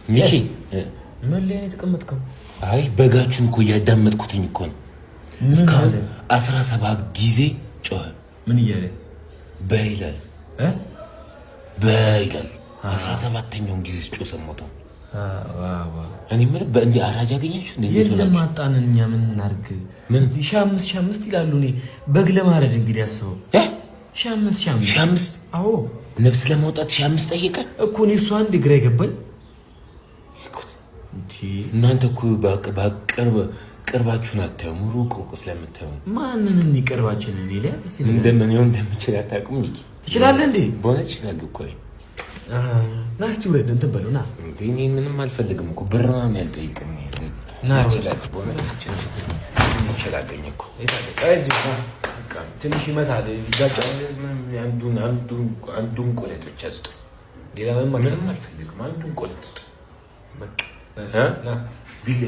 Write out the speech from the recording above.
ሚኪ ምን ላይ ነው የተቀመጥከው? አይ በጋችሁን እኮ ያዳመጥኩትኝ እኮ ነው። እስካሁን 17 ጊዜ ጮኸ። ምን እያለ በይላል በይላል 17ኛውን ጊዜ ጮኸ ሰሞታው። እኔ ማለት በእንዴ አራጅ አገኛችሁ እንዴ? ለማጣን እኛ ምን እናርግ? ምን 5 ይላሉ። እኔ በግ ለማረድ እንግዲህ ያስበው 5 አዎ ነፍስ ለማውጣት 5 ጠየቀ እኮ ነው። እሱ አንድ ግራ ይገባኝ። እናንተ እኮ ቅርባችሁን አታዩም፣ ሩቅ ስለምታዩ ማንን እንቅርባችን እኔ ሊያስ እስቲ እንደምን ይሁን እንደምችል አታውቁም። ይቂ ትችላለህ እንዴ? በሆነ ይችላል እኮ ናስቲ ወረድ እንትን በለው ና። እኔ ምንም አልፈልግም እኮ ብር ምናምን ያልጠይቅም። ና ይችላል በሆነ ይችላል እኮ አይዞህ ትንሽ ይመታል ይጋጫል። አንዱን ቆለጥ ብቻ ስጥ። ሌላ ምንም አልፈልግም። አንዱን ቆለጥ ስጥ በቃ። ና ቢል